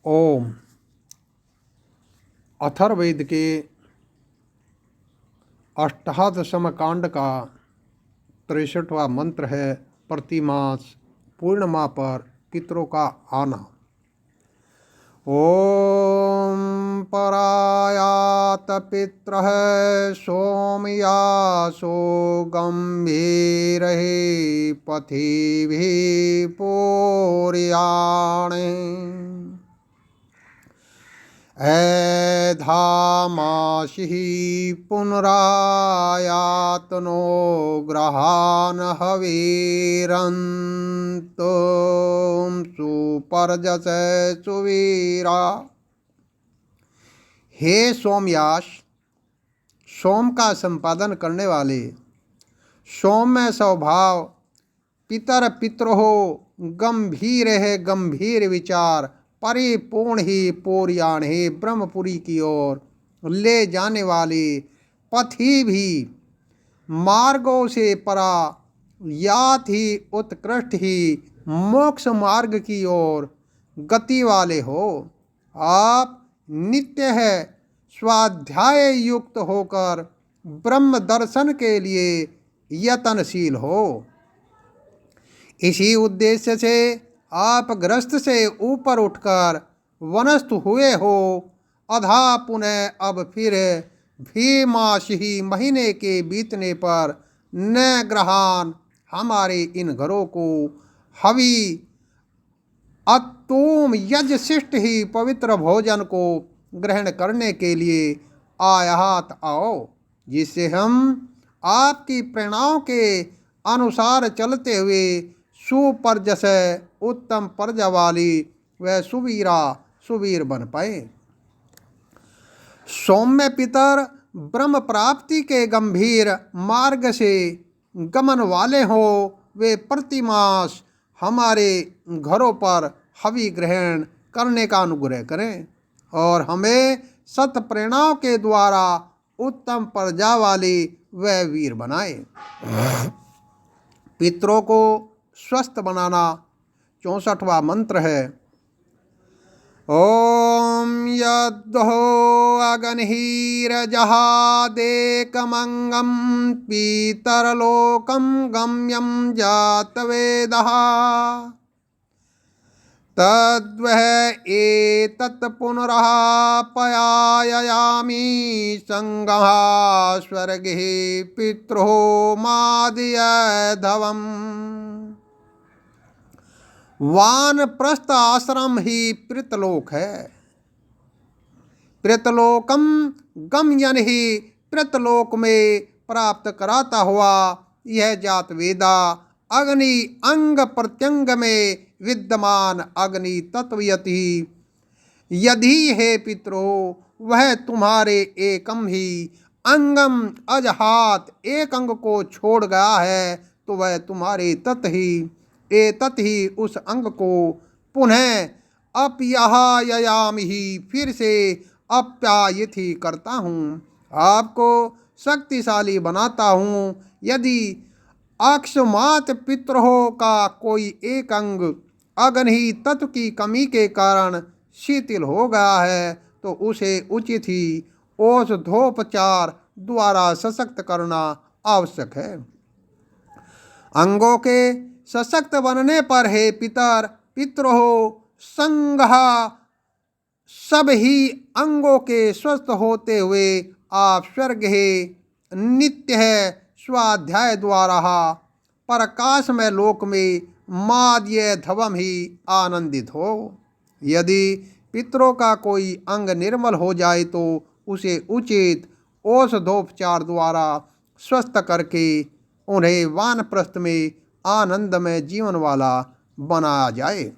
ओम। अथर्ववेद के अष्टादशम कांड का 63वां मंत्र है। प्रतिमास पूर्णिमा पर पितरों का आना। ओम परायात पित्रः सोमयासो गंभीरः पथिभिः पूर्याणे ऐधामाशिः पुनरायातनो ग्रहान् हवीरन्तु सुपर्जसे सुवीरा। हे सोमयास, सोम का संपादन करने वाले, सौम्य स्वभाव, पितर पितरो गंभीर है गंभीर विचार, परिपूर्ण ही पूर्याण ही ब्रह्मपुरी की ओर ले जाने वाले, पथी भी मार्गों से परा, यात ही उत्कृष्ट ही मोक्ष मार्ग की ओर गति वाले हो। आप नित्य है स्वाध्याय युक्त होकर ब्रह्म दर्शन के लिए यत्नशील हो। इसी उद्देश्य से आप ग्रस्त से ऊपर उठकर वनस्थ हुए हो। अधा पुनः अब फिर भीमाश ही महीने के बीतने पर न ग्रहान हमारे इन घरों को हवि अतुम यज्ञशिष्ट ही पवित्र भोजन को ग्रहण करने के लिए आयात आओ, जिससे हम आपकी प्रेरणाओं के अनुसार चलते हुए सुपर्जस उत्तम पर्जा वाली व सुवीर बन पाए। सौम्य पितर ब्रह्म प्राप्ति के गंभीर मार्ग से गमन वाले हो। वे प्रतिमास हमारे घरों पर हवि ग्रहण करने का अनुग्रह करें और हमें सत प्रेरणाओं के द्वारा उत्तम प्रजा वाले व वीर बनाए। पितरों को स्वस्थ बनाना 64वां मंत्र है। ओम यद्दो अगन्हीरजहादेकमंगम पीतरलोकम गम्यम जातवेदः तद्वह एतत् पुनरापयायामि संगः स्वर्गे पित्रो मादियधवम्। वानप्रस्थ आश्रम ही प्रेतलोक है। प्रेतलोकम गमयन ही प्रेतलोक में प्राप्त कराता हुआ यह जात वेदा अग्नि अंग प्रत्यंग में विद्यमान अग्नि तत्वयति यदि है पितरो वह तुम्हारे एकम ही अंगम अजहात एक अंग को छोड़ गया है तो वह तुम्हारे तत् ही उस अंग को पुनः अपयायाम ही फिर से अप्यायित ही करता हूँ, आपको शक्तिशाली बनाता हूँ। यदि अक्षमात पितरों का कोई एक अंग अग्नि तत्व की कमी के कारण शिथिल हो गया है तो उसे उचित ही औषधोपचार द्वारा सशक्त करना आवश्यक है। अंगों के सशक्त बनने पर हे पितरों संगः सब ही अंगों के स्वस्थ होते हुए आप स्वर्ग है नित्य है स्वाध्याय द्वारा प्रकाशमय लोक में माद्य धवम ही आनंदित हो। यदि पितरों का कोई अंग निर्मल हो जाए तो उसे उचित औषधोपचार द्वारा स्वस्थ करके उन्हें वानप्रस्थ में आनंदमय जीवन वाला बनाया जाए।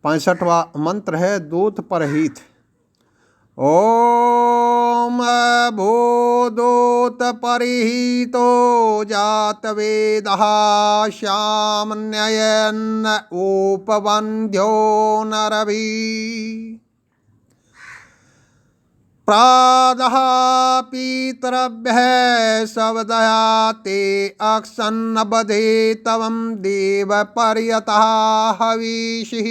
65वां मंत्र है दूत परहित। ओम भूदूत परिहितो जातवेदः श्यामन्ययन उपवन्ध्यो नरभि। प्रातः पितरभ्यः सवदया ते अक्षन्नबधे तवं देव पर्यतः हविषिः।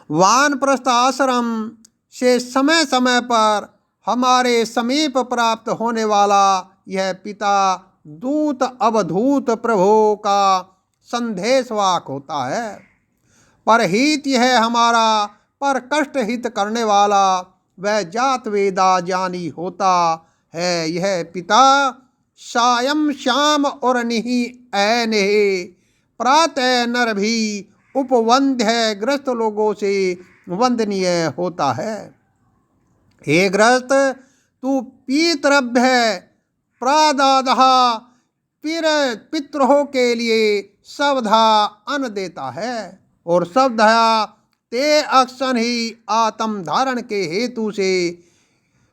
वानप्रस्थ आश्रम से समय समय पर हमारे समीप प्राप्त होने वाला यह पिता दूत अवधूत प्रभु का संदेशवाहक होता है। परहित यह हमारा पर कष्ट हित करने वाला वह जात वेदा जानी होता है। यह पिता सायं श्याम और निहि ऐनेह प्रातः नर भी उपवंद्य ग्रस्त लोगों से वंदनीय होता है। हे ग्रस्त, तू पीतरभ्य प्रादादः पितरों के लिए सवधा अन्न देता है और सवधया ते अक्सन ही आत्म धारण के हेतु से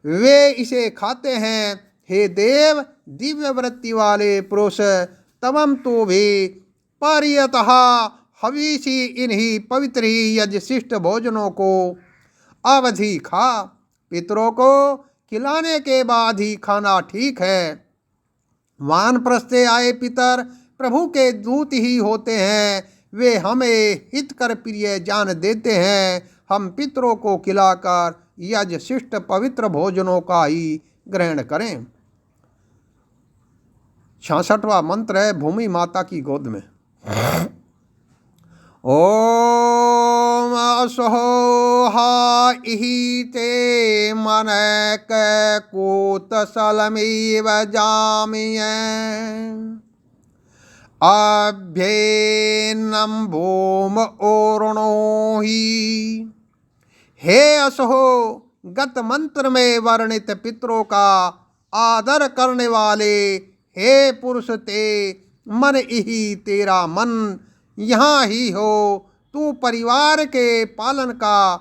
वे इसे खाते हैं। हे देव, दिव्य वृत्ति वाले पुरुष, तवम तो भी परियतः हवीसी इन्हीं पवित्र ही यज्ञशिष्ट भोजनों को अवधि खा। पितरों को खिलाने के बाद ही खाना ठीक है। वानप्रस्थ से आए पितर प्रभु के दूत ही होते हैं। वे हमें हितकर प्रिय जान देते हैं। हम पितरों को खिलाकर यज्ञ शिष्ट पवित्र भोजनों का ही ग्रहण करें। 66वां मंत्र है भूमि माता की गोद में। ओम असोहा इहि ते मन कूतसलमिव जामिय अभ्येनम भूम ओरणो ही। हे असहो, गत मंत्र में वर्णित पितरों का आदर करने वाले हे पुरुष, ते मन इहि तेरा मन यहाँ ही हो। तू परिवार के पालन का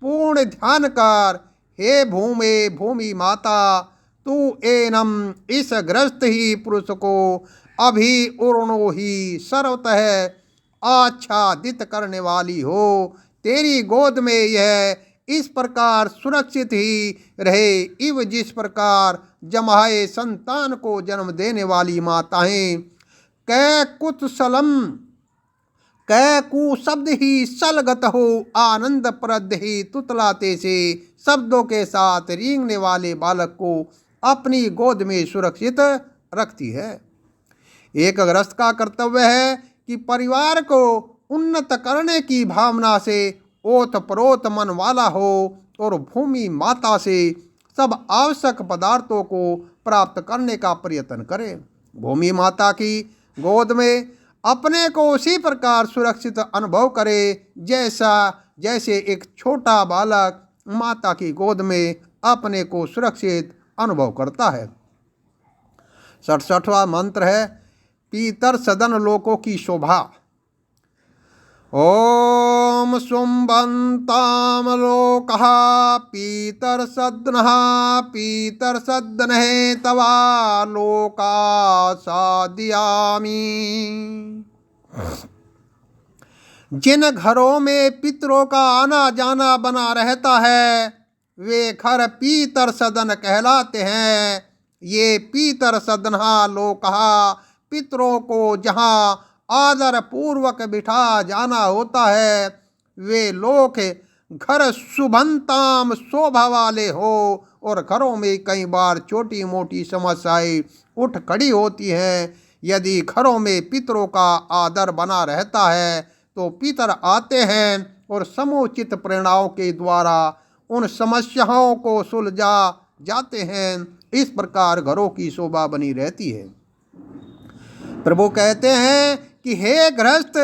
पूर्ण ध्यान कर। हे भूमि माता, तू एनम इस ग्रस्त ही पुरुष को अभी उर्णो ही सर्वतः आच्छादित करने वाली हो। तेरी गोद में यह इस प्रकार सुरक्षित ही रहे इव जिस प्रकार जमाए संतान को जन्म देने वाली माताएं कैकु शब्द ही सलगत हो आनंद प्रद ही तुतलाते से शब्दों के साथ रेंगने वाले बालक को अपनी गोद में सुरक्षित रखती है। एक गृहस्थ का कर्तव्य है कि परिवार को उन्नत करने की भावना से ओत प्रोत मन वाला हो और भूमि माता से सब आवश्यक पदार्थों को प्राप्त करने का प्रयत्न करे। भूमि माता की गोद में अपने को उसी प्रकार सुरक्षित अनुभव करे जैसे एक छोटा बालक माता की गोद में अपने को सुरक्षित अनुभव करता है। 67वां मंत्र है पीतर सदन लोकों की शोभा। ओम सुम्बन्ताम लोकः पीतर सद्नः तवा लोका सादयामि। जिन घरों में पितरों का आना जाना बना रहता है वे घर पीतर सदन कहलाते हैं। ये पीतर सदनहा लोकः, पितरों को जहाँ आदर पूर्वक बिठा जाना होता है वे लोक घर शुभंताम शोभा वाले हो और घरों में कई बार छोटी मोटी समस्याएं उठ खड़ी होती हैं। यदि घरों में पितरों का आदर बना रहता है तो पितर आते हैं और समुचित प्रेरणाओं के द्वारा उन समस्याओं को सुलझा जाते हैं। इस प्रकार घरों की शोभा बनी रहती है। प्रभु कहते हैं कि हे गृहस्थ,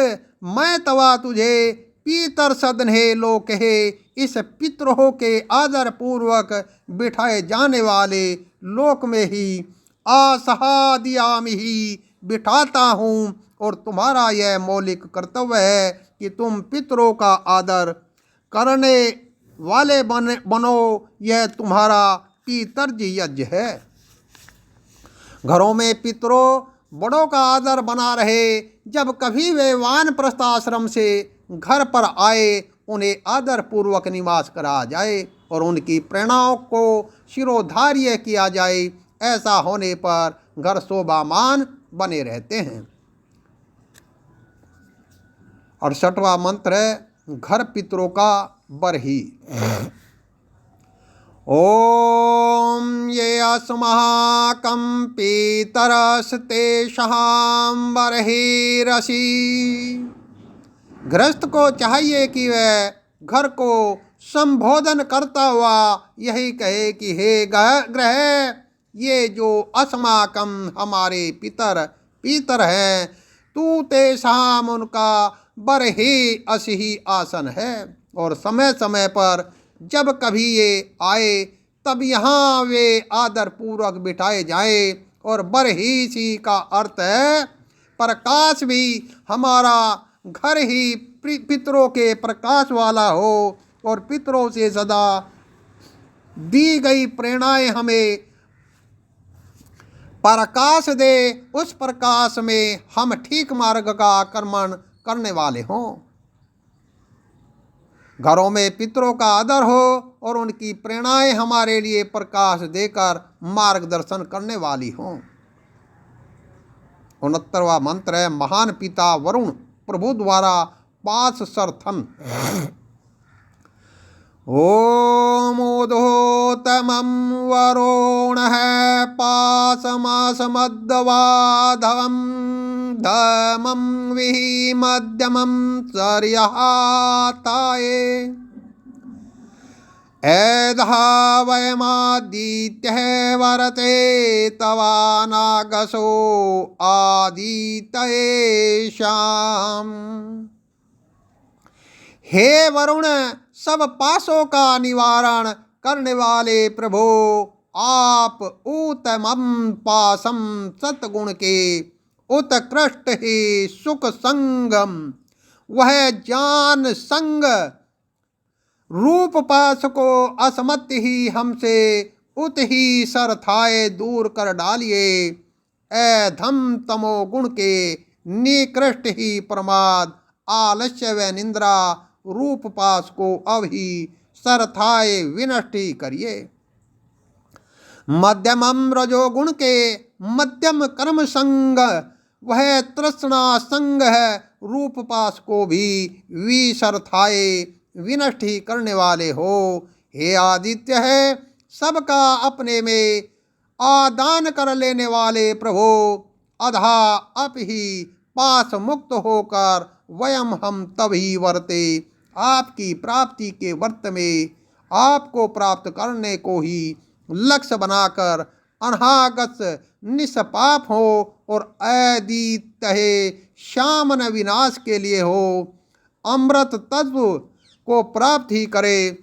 मैं तवा तुझे पीतर सदन है लोक है इस पितरों के आदर पूर्वक बिठाए जाने वाले लोक में ही आसहादियामि ही बिठाता हूँ और तुम्हारा यह मौलिक कर्तव्य है कि तुम पितरों का आदर करने वाले बनो। यह तुम्हारा पितर्ज यज्ञ है। घरों में पितरों बड़ों का आदर बना रहे। जब कभी वे वानप्रस्थ आश्रम से घर पर आए उन्हें आदर पूर्वक निवास कराया जाए और उनकी प्रेरणाओं को शिरोधार्य किया जाए। ऐसा होने पर घर शोभामान बने रहते हैं। 68वां मंत्र है घर पितरों का बरही। ओम ये अस्माकं पितरस्तेषां बर्हिरसि। गृहस्थ को चाहिए कि वह घर को संबोधन करता हुआ यही कहे कि हे ग्रह, ये जो अस्माकं हमारे पितर हैं, तू तेषाम उनका बरही असि आसन है। और समय समय पर जब कभी ये आए तब यहाँ वे आदर पूर्वक बिठाए जाए। और बरही सी का अर्थ है प्रकाश भी हमारा घर ही पितरों के प्रकाश वाला हो और पितरों से सदा दी गई प्रेरणाएं हमें प्रकाश दे। उस प्रकाश में हम ठीक मार्ग का आक्रमण करने वाले हों। घरों में पितरों का आदर हो और उनकी प्रेरणाएं हमारे लिए प्रकाश देकर मार्गदर्शन करने वाली हों। 69वां मंत्र है महान पिता वरुण प्रभु द्वारा पास सरथन। ओम ऊर्ध्वोतमं वरुणः पाशमसमद्वाधवं धमं विहि मध्यमं सर्यहाताये। एधः वयमादित्यः वरते तवानागसो आदितये शाम। हे वरुण, सब पासों का निवारण करने वाले प्रभु, आप उत्तमम पासम सतगुण के उत्कृष्ट ही सुख संगम वह जान संग रूप पास को असमत ही हमसे उत ही सरथाए दूर कर डालिए। धम तमो गुण के निकृष्ट ही प्रमाद आलस्य व निंद्रा रूप पास को अब ही सरथाए विनष्ट ही करिए। मध्यमम रजोगुण के मध्यम कर्म संग वह तृष्णा संग है रूप पास को भी विसरथाए विनष्ट ही करने वाले हो। हे आदित्य है सबका अपने में आदान कर लेने वाले प्रभु, अधा अप ही पास मुक्त होकर वयम हम तभी वर्ते आपकी प्राप्ति के वर्त में आपको प्राप्त करने को ही लक्ष्य बनाकर अनागत निष्पाप हो और अद्वितीय शामन विनाश के लिए हो अमृत तत्व को प्राप्त ही करे।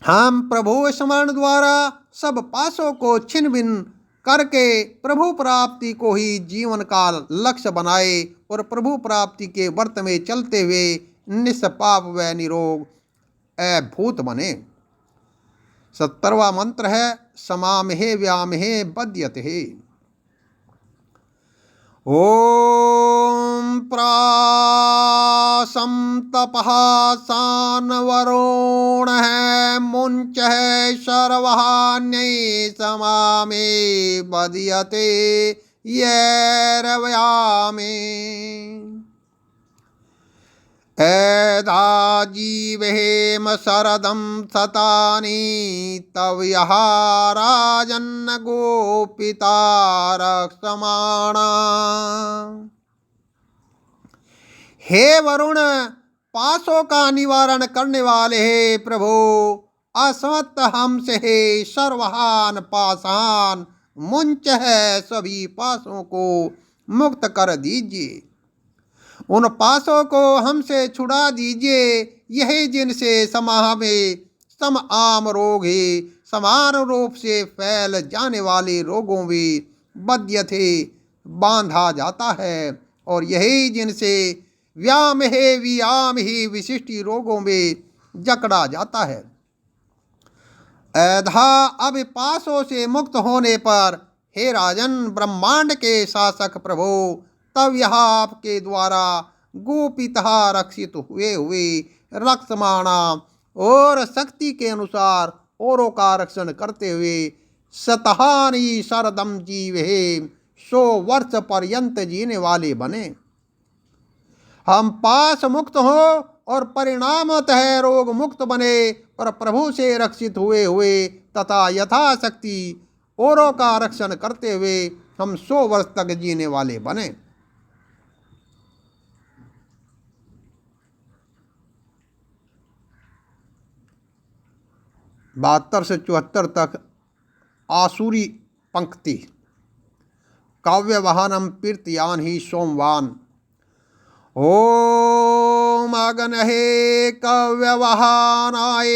हम प्रभु स्मरण द्वारा सब पासों को छिन्न भिन्न करके प्रभु प्राप्ति को ही जीवन का लक्ष्य बनाए और प्रभु प्राप्ति के व्रत में चलते हुए निष्पाप व निरोग अभूत बने। 70वां मंत्र है समामहे व्यामहे बध्यते। ओम प्रासं तपः सानवरोण है मुंच है सर्वहान्यै समामे बध्यते येरव्यामे। एधा जीवेम शरदं सतानि तव यः राजन्न गोपिता रक्षमाणा। हे वरुण, पासों का निवारण करने वाले हे प्रभु, असमत हमसे हे सर्वहान पासान मुंच है सभी पासों को मुक्त कर दीजिए। उन पासों को हमसे छुड़ा दीजिए यही जिनसे समाह में सम आम रोग ही समान रूप से फैल जाने वाले रोगों में बद्य थे बांधा जाता है और यही जिनसे व्याम है व्याम ही विशिष्ट रोगों में जकड़ा जाता है। ऐधा अब पासों से मुक्त होने पर हे राजन ब्रह्मांड के शासक प्रभु, तब यह आपके द्वारा गोपिता रक्षित हुए रक्षमाणा, और शक्ति के अनुसार औरों का रक्षण करते हुए शतहानि शरदम जीवे, 100 वर्ष पर्यंत जीने वाले बने। हम पाश मुक्त हो और परिणामतः रोग मुक्त बने, पर प्रभु से रक्षित हुए हुए तथा यथाशक्ति औरों का रक्षण करते हुए हम 100 वर्ष तक जीने वाले बने। 72 से 74 तक आसुरी पंक्ति। काव्य वाहनम पीर्तयान ही सोमवान। ओम अगनहे काव्य वाहनाय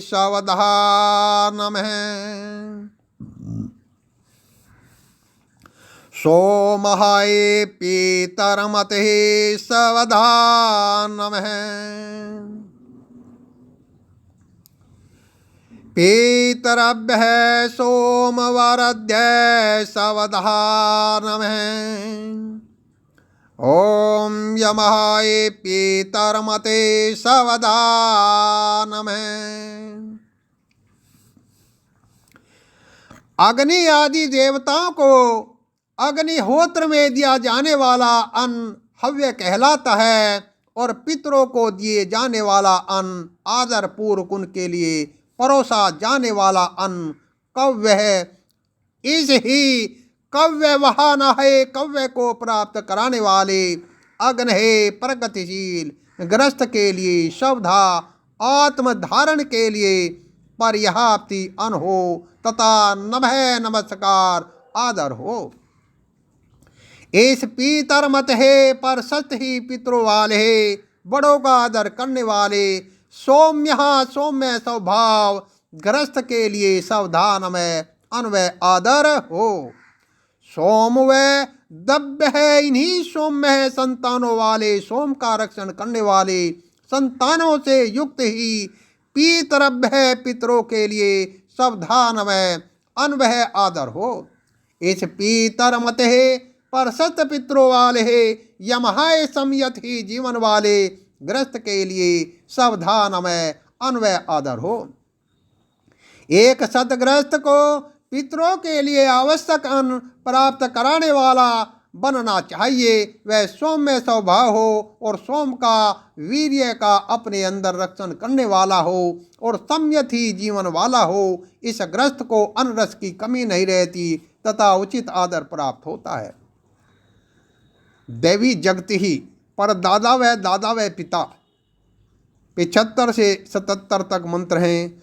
सावधानमः। सोमहाय पीतरमते सावधानमः। पीतरभ्यः सोमवारद्य सावधानमः। ओम यमहाय पीतरमते सावधानमः। अग्नि आदि देवताओं को अग्निहोत्र में दिया जाने वाला अन्न हव्य कहलाता है, और पितरों को दिए जाने वाला अन्न आदर पूर्वक उनके लिए परोसा जाने वाला अन्न कव्य है। इस ही कव्य वाहन है, कव्य को प्राप्त कराने वाले अग्न है, प्रगतिशील ग्रस्त के लिए शब्दा आत्म धारण के लिए पर्याप्ति अन हो, तथा नमः नमस्कार आदर हो। इस पीतर मत है, पर सत ही पितरों वाले, बड़ों का आदर करने वाले, सौम्य सौम्य स्वभाव ग्रस्त के लिए सावधान में अन्वय आदर हो। सोम व दब्य है, इन्हीं सौम्य है संतानों वाले, सोम का रक्षण करने वाले संतानों से युक्त ही पीतरभ्य है, पितरों के लिए सावधान में अन्वय आदर हो। इस पीतर मत है, पर सत पितरों वाले है, यमहाय संयत ही जीवन वाले ग्रस्त के लिए सावधान में अन्वय आदर हो। एक सतग्रस्त को पितरों के लिए आवश्यक अन्न प्राप्त कराने वाला बनना चाहिए। वह सौम्य स्वभाव हो और सोम का वीर्य का अपने अंदर रक्षण करने वाला हो और संयत ही जीवन वाला हो। इस ग्रस्त को अन्न रस की कमी नहीं रहती तथा उचित आदर प्राप्त होता है। देवी जगति ही पर दादा व पिता। 75 से 77 तक मंत्र हैं।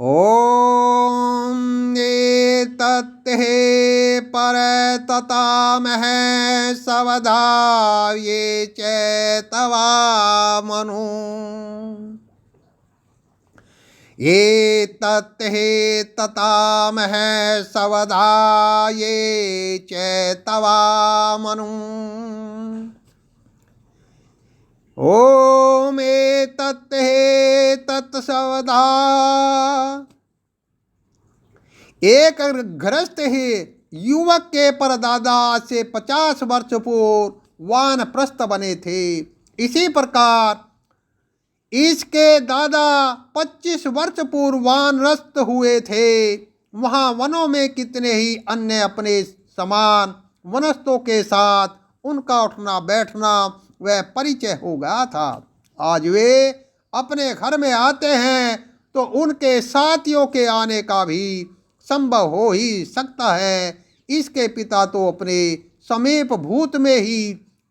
ओम ये तत्ते पर तता मह सवधा ये चैतवा मनु। ये तत्ते तता मह सवधा ये चैतवा मनु। ओम एतत् हे तत्सवधा। एक गृहस्थ ही युवक के परदादा से 50 वर्ष पूर्व वानप्रस्थ बने थे। इसी प्रकार इसके दादा 25 वर्ष पूर्व वानरस्थ हुए थे। वहाँ वनों में कितने ही अन्य अपने समान वनस्थों के साथ उनका उठना बैठना वह परिचय हो गया था। आज वे अपने घर में आते हैं तो उनके साथियों के आने का भी संभव हो ही सकता है। इसके पिता तो अपने समीप भूत में ही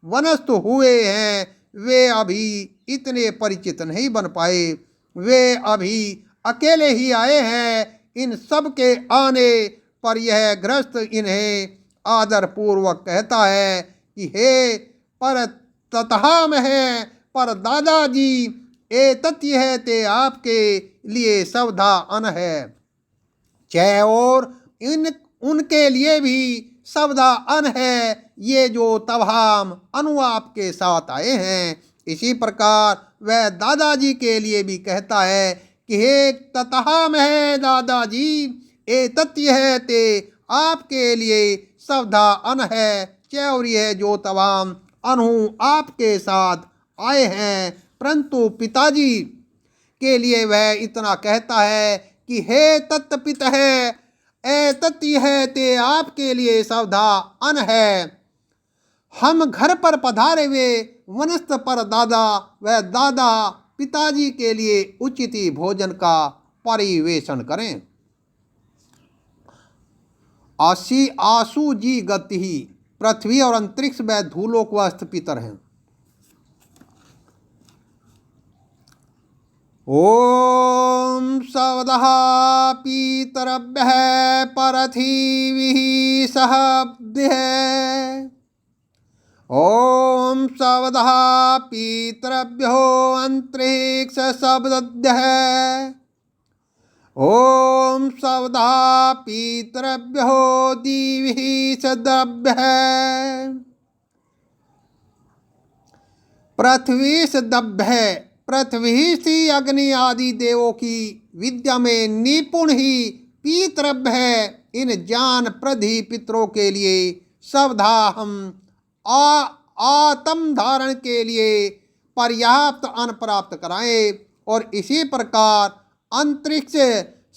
वनस्थ हुए हैं। वे अभी इतने परिचित नहीं बन पाए। वे अभी अकेले ही आए हैं। इन सब के आने पर यह गृहस्थ इन्हें आदर पूर्वक कहता है कि हे पर ततहा में है, पर दादाजी ए तथ्य है ते आपके लिए सवधा अन है। चय और इन उनके लिए भी सवधा अन है, ये जो तवाम अनु आपके साथ आए हैं। इसी प्रकार वह दादाजी के लिए भी कहता है कि हे ततहा में है दादाजी, ए तथ्य है ते आपके लिए सवधा अन है। चय और यह जो तवाम अनु आपके साथ आए हैं, परंतु पिताजी के लिए वह इतना कहता है कि हे तत्पित है, ए तत् है ते आपके लिए सवधा अन है। हम घर पर पधारे हुए वनस्थ पर दादा व दादा पिताजी के लिए उचित ही भोजन का परिवेशन करें। आशी आसु जी गति ही, पृथ्वी और अंतरिक्ष व धूलोक व पितर हैं। ओम सवदः पीतरभ्यः परथिविः सहब्धिः। ओम सवदः पीतरभ्यो अंतरिक्ष शब्दभ्यः। ओम सवदः पीतरभ्यो दिविः सद्भ्यः। पृथ्वी सद्भ्य, पृथ्वी सी अग्नि आदि देवों की विद्या में निपुण ही पीतरभ्य है। इन ज्ञान प्रधि पितरों के लिए सवधा हम आत्म धारण के लिए पर्याप्त अन्न प्राप्त कराएं, और इसी प्रकार अंतरिक्ष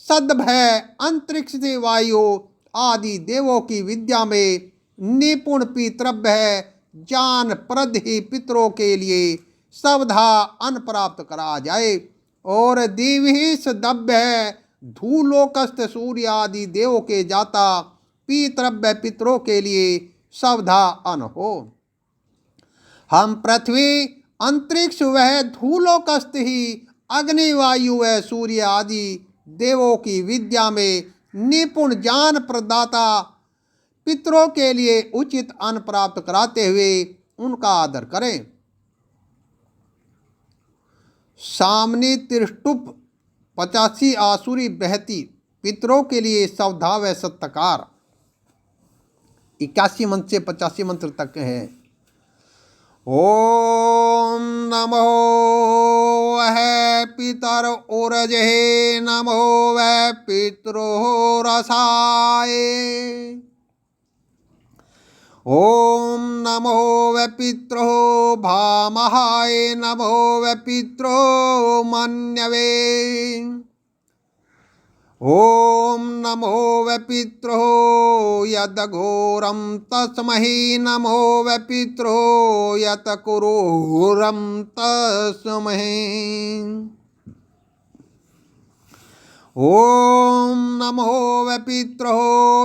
सद्भय, अंतरिक्ष से वायु आदि देवों की विद्या में निपुण पितरभ्य है। ज्ञान प्रद ही पितरों के लिए सवधा अन्न प्राप्त करा जाए, और दिवि सद्भ्य है, धूलोकस्थ सूर्य आदि देवों के जाता पीतरभ्य पितरों के लिए सवधा अन्न हो। हम पृथ्वी अंतरिक्ष वह धूलोकस्थ ही अग्नि वायु व सूर्य आदि देवों की विद्या में निपुण ज्ञान प्रदाता पितरों के लिए उचित अन्न प्राप्त कराते हुए उनका आदर करें। सामने त्रिष्टुप 85 आसुरी बहती, पितरों के लिए सवधा व सत्कार। 81 मंत्र से 85 मंत्र तक है। ओम नमो वह पितर ओरजे, नमो वह पितरो रसाय। ओम नमो वह पित्रो भामहाय, नमो वह पित्रो मन्यवे। ओम नमो वह पित्रो यदघोरम तस्महि, नमो वह पित्रो यत कुरूरम तस्महि। ओम नमो वह पित्रो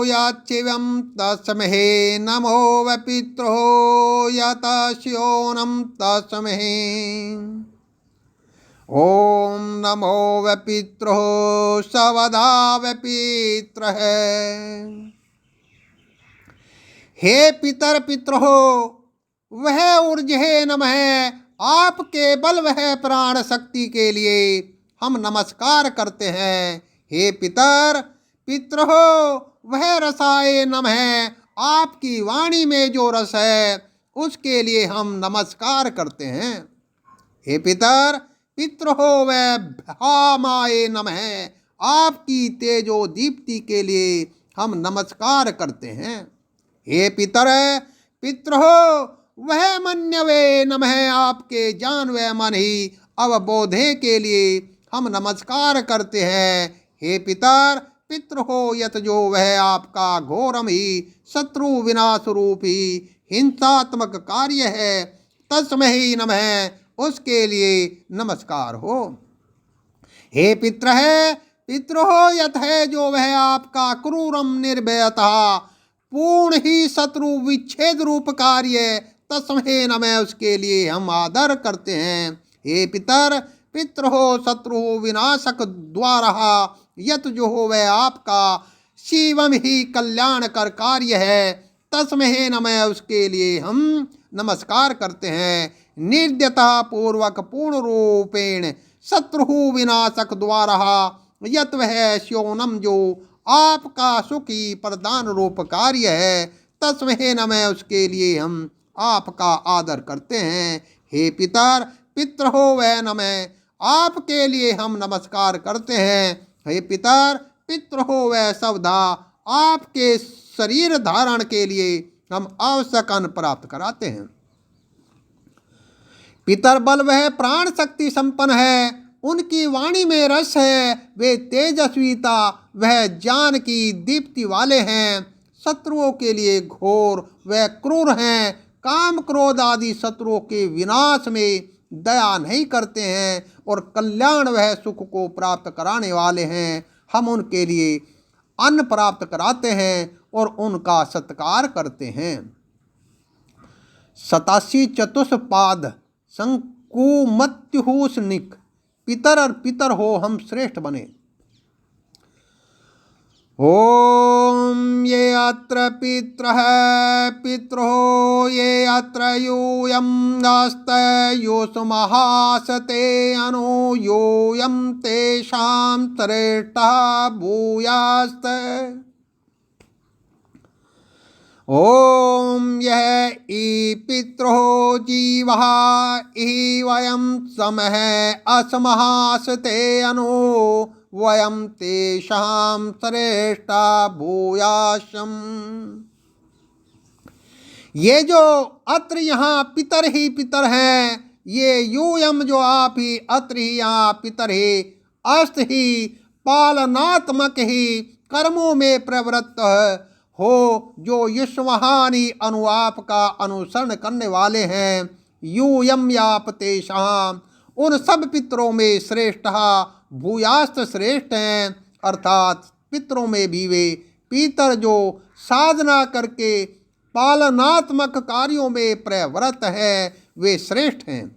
याचिवम तस्महे, नमो वह पित्रो यत श्योनम तस्महे। ओम नमो वह पित्रो सवधा वह पित्र है। हे पितर पित्रो वह ऊर्जे नमः, आप केवल वह प्राण शक्ति के लिए हम नमस्कार करते हैं। हे पितर पित्रो वह रसाय नमः, आपकी वाणी में जो रस है उसके लिए हम नमस्कार करते हैं। हे पितर पित्रो वह भामाय नमः, आपकी तेजो दीप्ति के लिए हम नमस्कार करते हैं। हे पितर पित्रो वह मन्यवे नमः, आपके जान व मन ही अवबोधे के लिए हम नमस्कार करते हैं। हे पितर पितरो यत जो वह आपका घोरम ही शत्रु विनाश रूप ही हिंसात्मक कार्य है, तस्मै नमः, उसके लिए नमस्कार हो। हे पित्र है पितरो यत है जो वह आपका क्रूरम निर्भयता पूर्ण ही शत्रु विच्छेद रूप कार्य, तस्मै नमः, उसके लिए हम आदर करते हैं। हे पितर पितरो शत्रु विनाशक द्वारा यत जो हो वह आपका शिवम ही कल्याण कर कार्य है, तस्मै नमः, उसके लिए हम नमस्कार करते हैं। निर्दयता पूर्वक पूर्ण रूपेण शत्रु विनाशक द्वारा यत वह श्योनम जो आपका सुखी प्रदान रूप कार्य है, तस्मै नमः, उसके लिए हम आपका आदर करते हैं। हे पितर पितरो वह नमः, आपके लिए हम नमस्कार करते हैं। हे पितर पितरो वह सवधा, आपके शरीर धारण के लिए हम आवश्यक अन्न प्राप्त कराते हैं। पितर बल वह प्राण शक्ति संपन्न है, उनकी वाणी में रस है, वे तेजस्वीता वह ज्ञान की दीप्ति वाले हैं। शत्रुओं के लिए घोर वह क्रूर हैं, काम क्रोध आदि शत्रुओं के विनाश में दया नहीं करते हैं, और कल्याण वह सुख को प्राप्त कराने वाले हैं। हम उनके लिए अन्न प्राप्त कराते हैं और उनका सत्कार करते हैं। 87 चतुष्पाद संकुमत्युहुसनिक, पितर और पितर हो हम श्रेष्ठ बने। ओम ये अत्र पितरः पितरो ये अत्र यूयं नास्त योऽसुमहासते अनो योऽयं तेषां श्रेष्ठः भूयास्त। ओम यह ई पितरो जीवः इहि वयं समः असमहासते अनो वयं तेषां श्रेष्ठा भूयासम्। ये जो अत्र यहाँ पितर ही पितर हैं, ये यूयम जो आप ही, अत्र ही यहाँ पितर ही, अस्त ही पालनात्मक ही कर्मों में प्रवृत्त हो, जो युष्महानी अनुआप का अनुसरण करने वाले हैं। यूयम याप तेषाम, उन सब पितरों में श्रेष्ठ भूयास्त श्रेष्ठ हैं, अर्थात पितरों में भी वे पितर जो साधना करके पालनात्मक कार्यों में प्रवृत्त है, वे श्रेष्ठ हैं।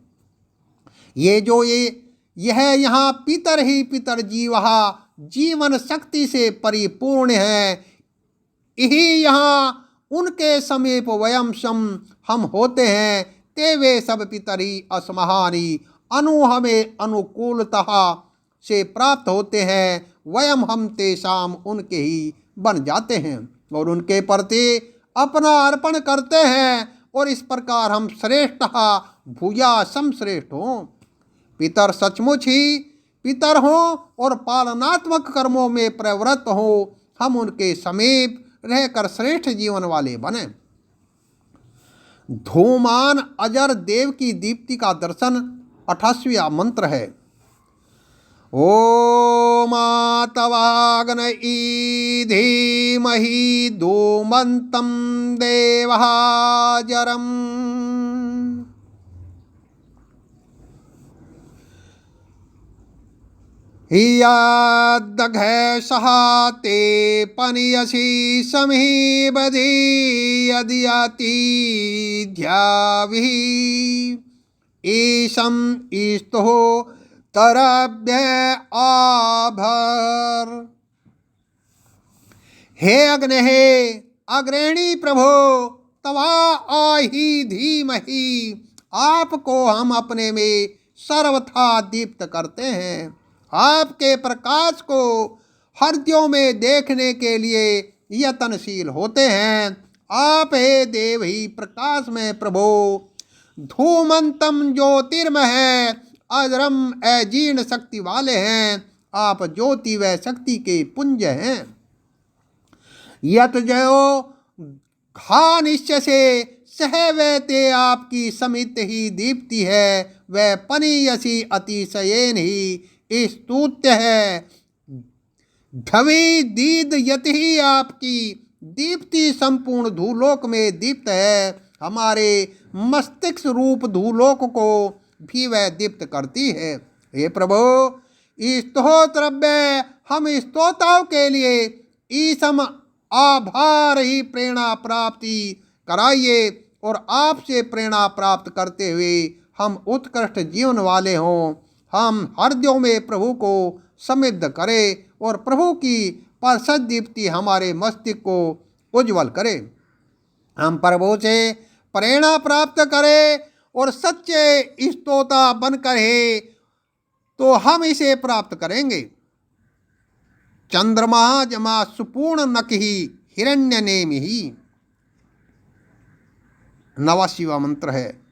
ये जो यह यहाँ पितर ही पितर जीवहा जीवन शक्ति से परिपूर्ण है, यही यहाँ उनके समीप वयम सम हम होते हैं। ते वे सब पितरी असमहानी अनु हमें अनुकूलतः से प्राप्त होते हैं। वयम हम तेषाम उनके ही बन जाते हैं और उनके प्रति अपना अर्पण करते हैं, और इस प्रकार हम श्रेष्ठ भूयासम श्रेष्ठ हों। पितर सचमुच ही पितर हों और पालनात्मक कर्मों में प्रवृत्त हो, हम उनके समीप रहकर श्रेष्ठ जीवन वाले बने। धूमान अजर देव की दीप्ति का दर्शन 28वां मंत्र है। ओम तवाग्न धीमहि धूमन्तं देवः जरम्। हियादघैषः ते पनियसि समीबधि यद्यति ध्याविः ईशं ईस्तुः तरभ्य आभर। हे अग्नि, हे अग्रणी प्रभो, तवा आहि धीमहि, आपको हम अपने में सर्वथा दीप्त करते हैं। आपके प्रकाश को हृदयों में देखने के लिए यत्नशील होते हैं। आप हे देव ही प्रकाश में प्रभो, धूमंतम ज्योतिर्मय है, अजरम अजीर्ण शक्ति वाले हैं। आप ज्योति व शक्ति के पुंज हैं। यत जयो घा निश्चय से सह वैते आपकी समित ही दीप्ति है, वह पनीयसी अतिशयेन ही स्तुत्य है। ढवी दीद यति ही आपकी दीप्ति संपूर्ण धूलोक में दीप्त है। हमारे मस्तिष्क रूप धूलोक को भी वह दीप्त करती है। हे प्रभु, स्तोत्रव्य हम स्तोताओं के लिए ईसम आभार ही प्रेरणा प्राप्ति कराइए, और आपसे प्रेरणा प्राप्त करते हुए हम उत्कृष्ट जीवन वाले हों। हम हृदयों में प्रभु को समृद्ध करें, और प्रभु की परसद दीप्ति हमारे मस्तिष्क को उज्जवल करे। हम प्रभु से प्रेरणा प्राप्त करें और सच्चे स्तोता बनकर है, तो हम इसे प्राप्त करेंगे। चंद्रमा जमा सुपूर्ण नक ही हिरण्य नेम ही 89वां मंत्र है।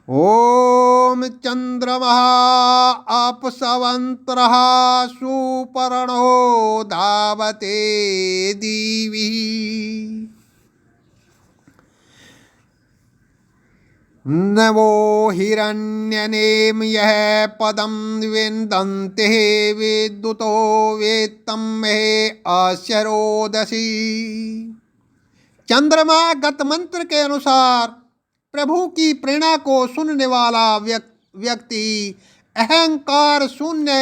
ओम चंद्रमा अपसवंतरः सुपर्णो धावते दीवी। नवो हिरण्यनेम यह पदम विन्दन्ते विद्युतो वेत्तं मे अश्यरोदसी। चंद्रमा गत मंत्र के अनुसार प्रभु की प्रेरणा को सुनने वाला व्यक्ति अहंकार शून्य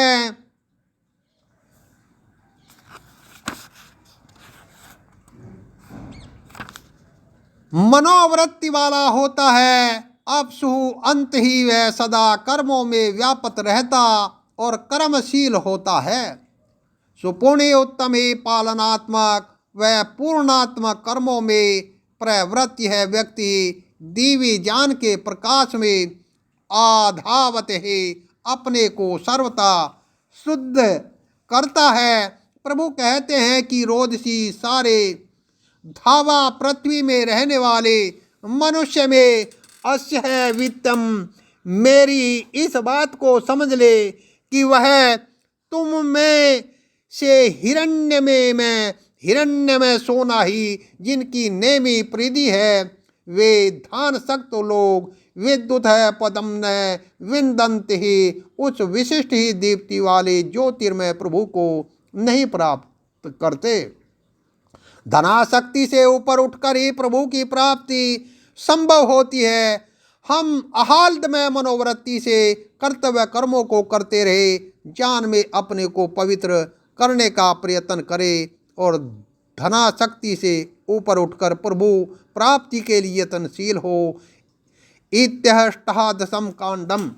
मनोवृत्ति वाला होता है। अपसु अंत ही वह सदा कर्मों में व्यापत रहता और कर्मशील होता है। सुपुण्य उत्तम पालनात्मक वह पूर्णात्मक कर्मों में प्रवृत्ति है। व्यक्ति दिव्य ज्ञान के प्रकाश में आधावत है, अपने को सर्वथा शुद्ध करता है। प्रभु कहते हैं कि रोदसी सारे धावा पृथ्वी में रहने वाले मनुष्य में अस्य है वित्तम। मेरी इस बात को समझ ले कि वह तुम में से हिरण्य में सोना ही जिनकी नेमी प्रीति है, वे धान सक्त लोग विद्युत है पदम न विंदंत ही, उस विशिष्ट ही दीप्ति वाले ज्योतिर्मय प्रभु को नहीं प्राप्त करते। धनाशक्ति से ऊपर उठकर ही प्रभु की प्राप्ति संभव होती है। हम आह्लादमय मनोवृत्ति से कर्तव्य कर्मों को करते रहे, ज्ञान में अपने को पवित्र करने का प्रयत्न करें और धनाशक्ति से ऊपर उठकर प्रभु प्राप्ति के लिए यत्नशील हो। इत्यष्टादशम कांडम।